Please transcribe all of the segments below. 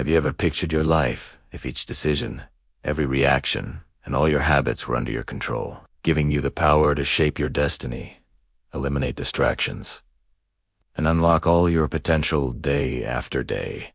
Have you ever pictured your life if each decision, every reaction, and all your habits were under your control, giving you the power to shape your destiny, eliminate distractions, and unlock all your potential day after day?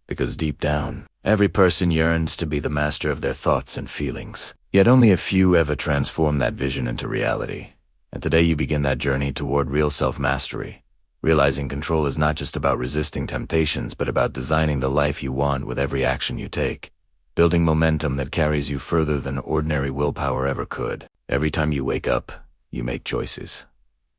Because deep down, every person yearns to be the master of their thoughts and feelings. Yet only a few ever transform that vision into reality. And today you begin that journey toward real self-mastery, realizing control is not just about resisting temptations, but about designing the life you want with every action you take, building momentum that carries you further than ordinary willpower ever could. Every time you wake up, you make choices,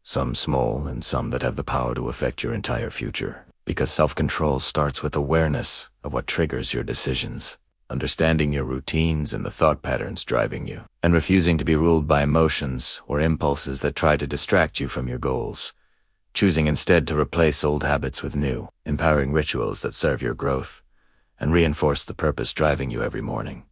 some small and some that have the power to affect your entire future. Because self-control starts with awareness of what triggers your decisions, understanding your routines and the thought patterns driving you, and refusing to be ruled by emotions or impulses that try to distract you from your goals. Choosing instead to replace old habits with new, empowering rituals that serve your growth and reinforce the purpose driving you every morning.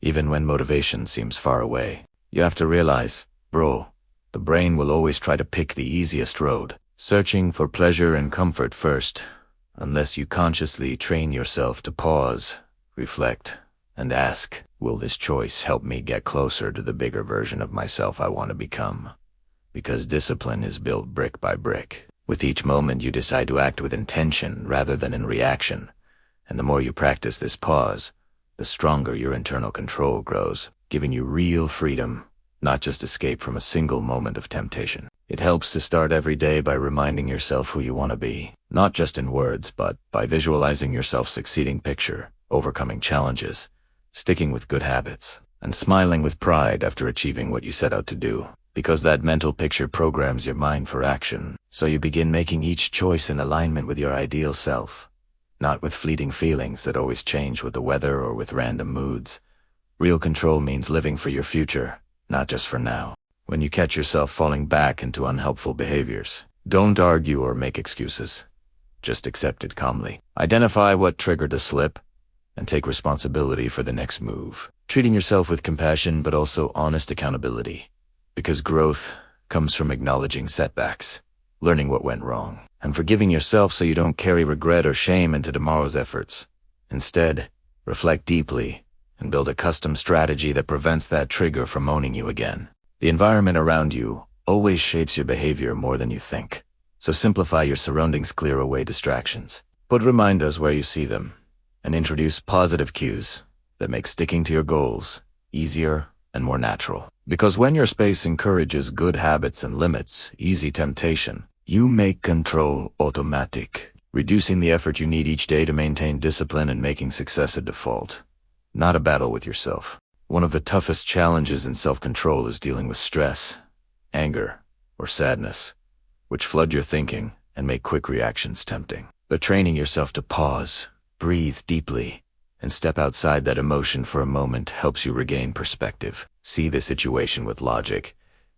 Even when motivation seems far away, you have to realize, bro, the brain will always try to pick the easiest road, searching for pleasure and comfort first, unless you consciously train yourself to pause, reflect, and ask, will this choice help me get closer to the bigger version of myself I want to become? Because discipline is built brick by brick. With each moment you decide to act with intention rather than in reaction, and the more you practice this pause, the stronger your internal control grows, giving you real freedom, not just escape from a single moment of temptation. It helps to start every day by reminding yourself who you want to be, not just in words, but by visualizing yourself succeeding. Picture overcoming challenges, sticking with good habits, and smiling with pride after achieving what you set out to do. Because that mental picture programs your mind for action, so you begin making each choice in alignment with your ideal self, not with fleeting feelings that always change with the weather or with random moods. Real control means living for your future, not just for now. When you catch yourself falling back into unhelpful behaviors, don't argue or make excuses. Just accept it calmly. Identify what triggered the slip, and take responsibility for the next move. Treating yourself with compassion but also honest accountability. Because growth comes from acknowledging setbacks, learning what went wrong, and forgiving yourself so you don't carry regret or shame into tomorrow's efforts. Instead, reflect deeply and build a custom strategy that prevents that trigger from owning you again. The environment around you always shapes your behavior more than you think. So simplify your surroundings, clear away distractions. Put reminders where you see them, and introduce positive cues that make sticking to your goals easier and more natural. Because when your space encourages good habits and limits easy temptation, you make control automatic, reducing the effort you need each day to maintain discipline and making success a default, not a battle with yourself. One of the toughest challenges in self-control is dealing with stress, anger, or sadness, which flood your thinking and make quick reactions tempting. But training yourself to pause, breathe deeply, and step outside that emotion for a moment helps you regain perspective, see the situation with logic,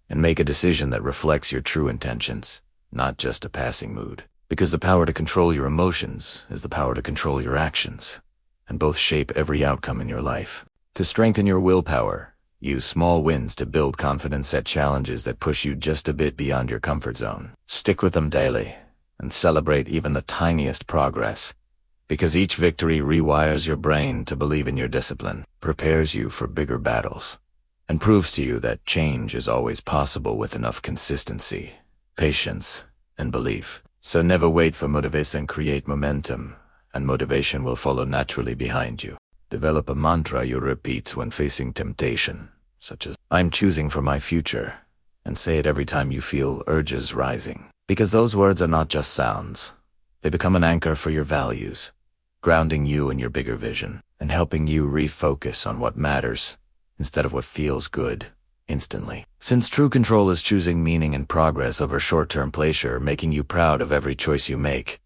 and make a decision that reflects your true intentions, not just a passing mood. Because the power to control your emotions is the power to control your actions, and both shape every outcome in your life. To strengthen your willpower, use small wins to build confidence, set challenges that push you just a bit beyond your comfort zone. Stick with them daily, and celebrate even the tiniest progress. Because each victory rewires your brain to believe in your discipline, prepares you for bigger battles, and proves to you that change is always possible with enough consistency, patience, and belief. So never wait for motivation, create momentum, and motivation will follow naturally behind you. Develop a mantra you repeat when facing temptation, such as, I'm choosing for my future, and say it every time you feel urges rising. Because those words are not just sounds. They become an anchor for your values, grounding you in your bigger vision, and helping you refocus on what matters instead of what feels good instantly. Since true control is choosing meaning and progress over short-term pleasure, making you proud of every choice you make,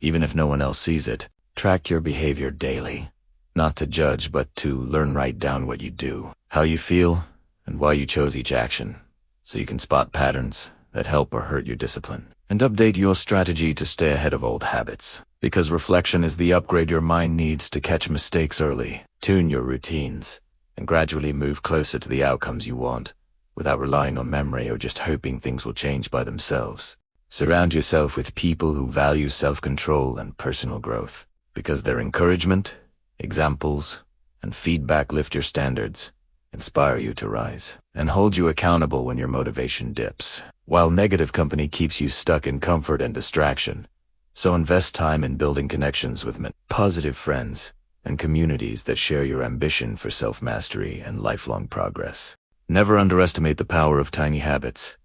even if no one else sees it, track your behavior daily. Not to judge, but to learn. Write down what you do, how you feel, and why you chose each action, so you can spot patterns that help or hurt your discipline, and update your strategy to stay ahead of old habits. Because reflection is the upgrade your mind needs to catch mistakes early, tune your routines, and gradually move closer to the outcomes you want, without relying on memory or just hoping things will change by themselves. Surround yourself with people who value self-control and personal growth, because their encouragement Examples and feedback lift your standards, inspire you to rise, and hold you accountable when your motivation dips. While negative company keeps you stuck in comfort and distraction, so invest time in building connections with positive friends and communities that share your ambition for self-mastery and lifelong progress. Never underestimate the power of tiny habits.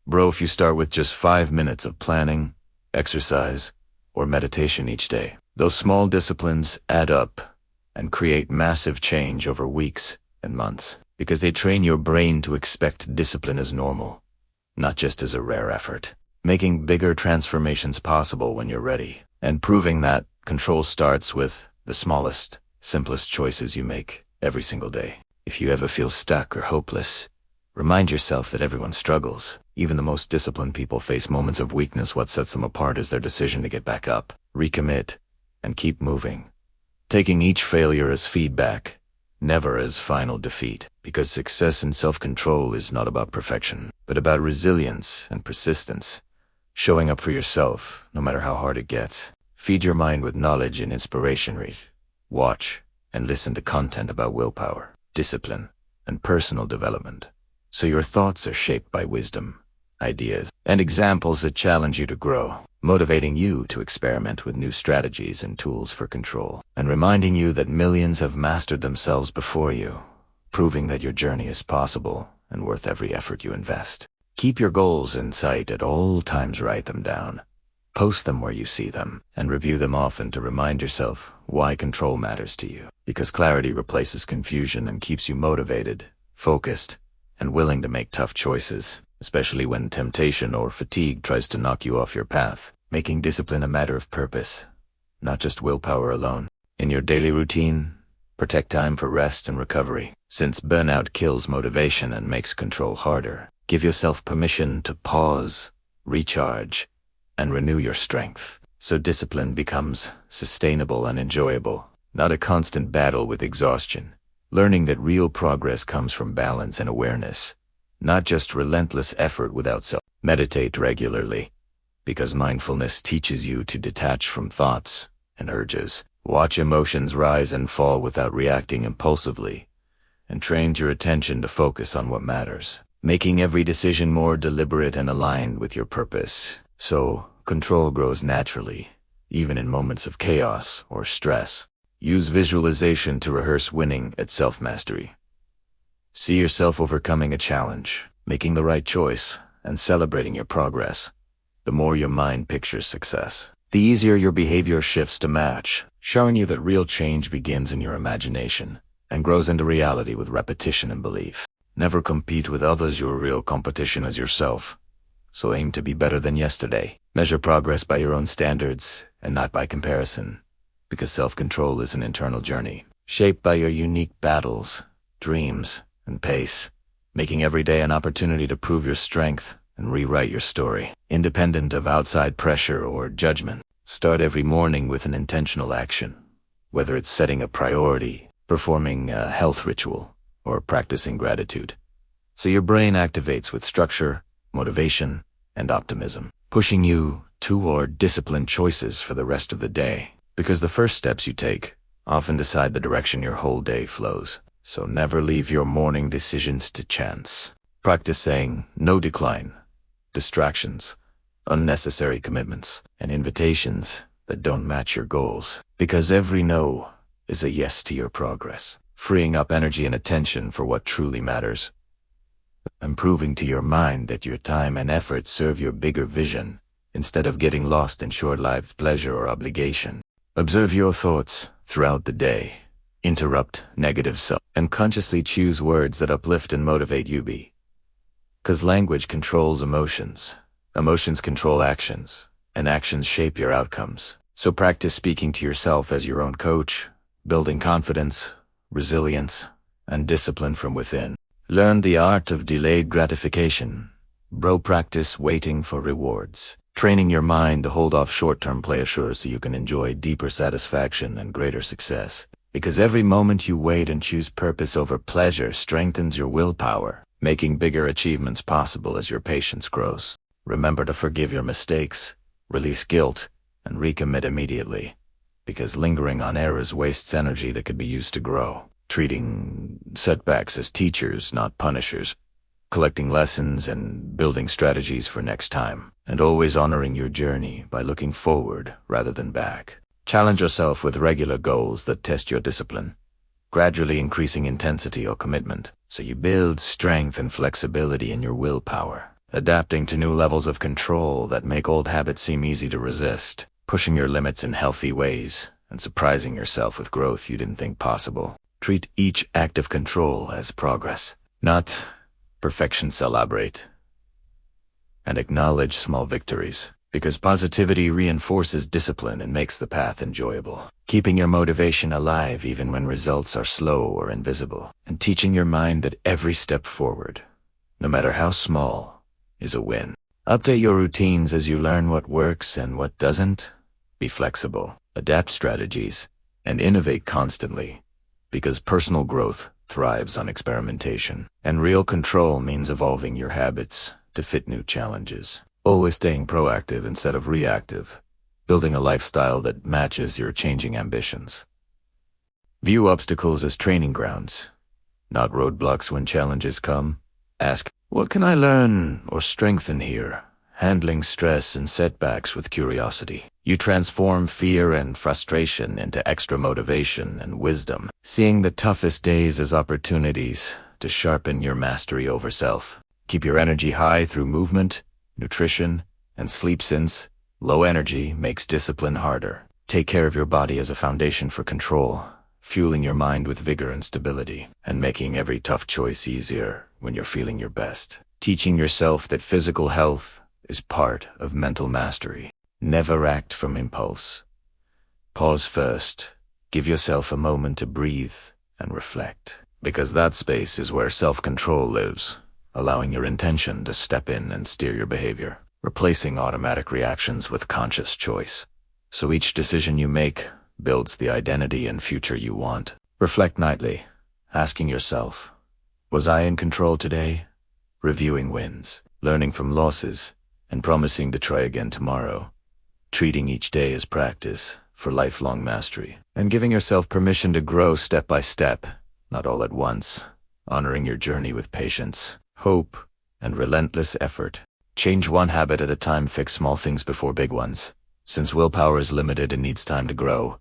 Bro, if you start with just 5 minutes of planning, exercise, or meditation each day, those small disciplines add up and create massive change over weeks and months, because they train your brain to expect discipline as normal, not just as a rare effort, making bigger transformations possible when you're ready, and proving that control starts with the smallest, simplest choices you make every single day. If you ever feel stuck or hopeless, remind yourself that everyone struggles. Even the most disciplined people face moments of weakness. What sets them apart is their decision to get back up, recommit, and keep moving, taking each failure as feedback, never as final defeat, because success and self-control is not about perfection, but about resilience and persistence, showing up for yourself no matter how hard it gets. Feed your mind with knowledge and inspiration. Read, watch, and listen to content about willpower, discipline, and personal development, so your thoughts are shaped by wisdom, ideas, and examples that challenge you to grow, motivating you to experiment with new strategies and tools for control, and reminding you that millions have mastered themselves before you, proving that your journey is possible and worth every effort you invest. Keep your goals in sight at all times. Write them down, post them where you see them, and review them often to remind yourself why control matters to you, because clarity replaces confusion and keeps you motivated, focused, and willing to make tough choices, especially when temptation or fatigue tries to knock you off your path, making discipline a matter of purpose, not just willpower alone. In your daily routine, protect time for rest and recovery, since burnout kills motivation and makes control harder. Give yourself permission to pause, recharge, and renew your strength, so discipline becomes sustainable and enjoyable, not a constant battle with exhaustion. Learning that real progress comes from balance and awareness, not just relentless effort without self. Meditate regularly, because mindfulness teaches you to detach from thoughts and urges. Watch emotions rise and fall without reacting impulsively, and train your attention to focus on what matters, making every decision more deliberate and aligned with your purpose. So, control grows naturally, even in moments of chaos or stress. Use visualization to rehearse winning at self-mastery. See yourself overcoming a challenge, making the right choice, and celebrating your progress. The more your mind pictures success, the easier your behavior shifts to match, showing you that real change begins in your imagination and grows into reality with repetition and belief. Never compete with others. Your real competition is yourself. So aim to be better than yesterday. Measure progress by your own standards and not by comparison, because self-control is an internal journey, shaped by your unique battles, dreams, and pace, making every day an opportunity to prove your strength and rewrite your story, independent of outside pressure or judgment. Start every morning with an intentional action, whether it's setting a priority, performing a health ritual, or practicing gratitude, so your brain activates with structure, motivation, and optimism, pushing you toward disciplined choices for the rest of the day, because the first steps you take often decide the direction your whole day flows. So never leave your morning decisions to chance. Practice saying no decline, distractions, unnecessary commitments, and invitations that don't match your goals, because every no is a yes to your progress, freeing up energy and attention for what truly matters, and proving to your mind that your time and effort serve your bigger vision instead of getting lost in short-lived pleasure or obligation. Observe your thoughts throughout the day. Interrupt negative self and consciously choose words that uplift and motivate you. Because language controls emotions, emotions control actions, and actions shape your outcomes. So practice speaking to yourself as your own coach, building confidence, resilience, and discipline from within. Learn the art of delayed gratification. Bro, practice waiting for rewards, training your mind to hold off short-term pleasure so you can enjoy deeper satisfaction and greater success. Because every moment you wait and choose purpose over pleasure strengthens your willpower, making bigger achievements possible as your patience grows. Remember to forgive your mistakes, release guilt, and recommit immediately, because lingering on errors wastes energy that could be used to grow. Treating setbacks as teachers, not punishers. Collecting lessons and building strategies for next time. And always honoring your journey by looking forward rather than back. Challenge yourself with regular goals that test your discipline, gradually increasing intensity or commitment, so you build strength and flexibility in your willpower. Adapting to new levels of control that make old habits seem easy to resist. Pushing your limits in healthy ways, and surprising yourself with growth you didn't think possible. Treat each act of control as progress, not perfection. Celebrate and acknowledge small victories, because positivity reinforces discipline and makes the path enjoyable. Keeping your motivation alive even when results are slow or invisible, and teaching your mind that every step forward, no matter how small, is a win. Update your routines as you learn what works and what doesn't. Be flexible, adapt strategies, and innovate constantly, because personal growth thrives on experimentation, and real control means evolving your habits to fit new challenges. Always staying proactive instead of reactive, building a lifestyle that matches your changing ambitions. View obstacles as training grounds, not roadblocks when challenges come. Ask, what can I learn or strengthen here? Handling stress and setbacks with curiosity. You transform fear and frustration into extra motivation and wisdom, seeing the toughest days as opportunities to sharpen your mastery over self. Keep your energy high through movement, nutrition, and sleep, since low energy makes discipline harder. Take care of your body as a foundation for control, fueling your mind with vigor and stability, and making every tough choice easier when you're feeling your best. Teaching yourself that physical health is part of mental mastery. Never act from impulse. Pause first. Give yourself a moment to breathe and reflect, because that space is where self-control lives, allowing your intention to step in and steer your behavior, replacing automatic reactions with conscious choice. So each decision you make builds the identity and future you want. Reflect nightly, asking yourself, was I in control today? Reviewing wins, learning from losses, and promising to try again tomorrow. Treating each day as practice for lifelong mastery, and giving yourself permission to grow step by step, not all at once, honoring your journey with patience, hope, and relentless effort. Change one habit at a time. Fix small things before big ones. Since willpower is limited and needs time to grow,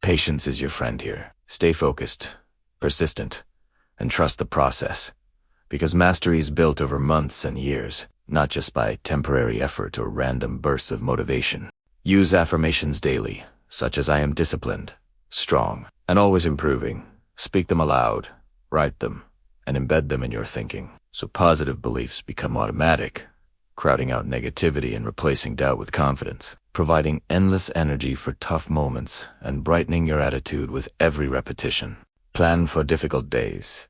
patience is your friend here. Stay focused, persistent, and trust the process, because mastery is built over months and years, not just by temporary effort or random bursts of motivation. Use affirmations daily, such as I am disciplined, strong, and always improving. Speak them aloud, write them, and embed them in your thinking, so positive beliefs become automatic, crowding out negativity and replacing doubt with confidence, providing endless energy for tough moments and brightening your attitude with every repetition. Plan for difficult days.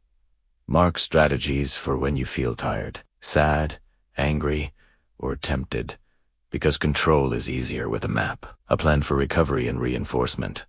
Mark strategies for when you feel tired, sad, angry, or tempted, because control is easier with a map. A plan for recovery and reinforcement.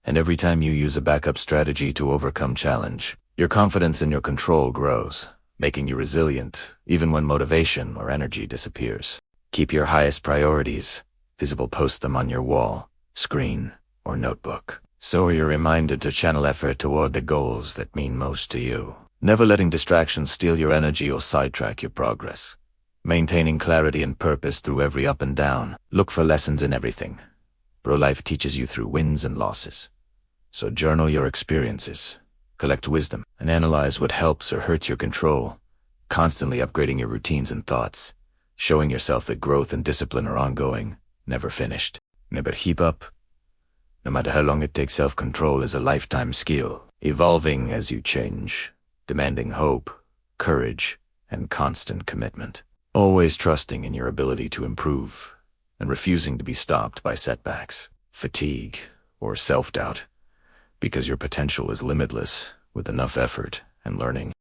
And every time you use a backup strategy to overcome challenge, your confidence in your control grows, making you resilient even when motivation or energy disappears. Keep your highest priorities visible. Post them on your wall, screen, or notebook, so you're reminded to channel effort toward the goals that mean most to you. Never letting distractions steal your energy or sidetrack your progress. Maintaining clarity and purpose through every up and down. Look for lessons in everything. Bro, life teaches you through wins and losses. So journal your experiences, collect wisdom, and analyze what helps or hurts your control, constantly upgrading your routines and thoughts, showing yourself that growth and discipline are ongoing, never finished. Never keep up. No matter how long it takes, self-control is a lifetime skill, evolving as you change, demanding hope, courage, and constant commitment. Always trusting in your ability to improve, and refusing to be stopped by setbacks, fatigue, or self-doubt, because your potential is limitless with enough effort and learning.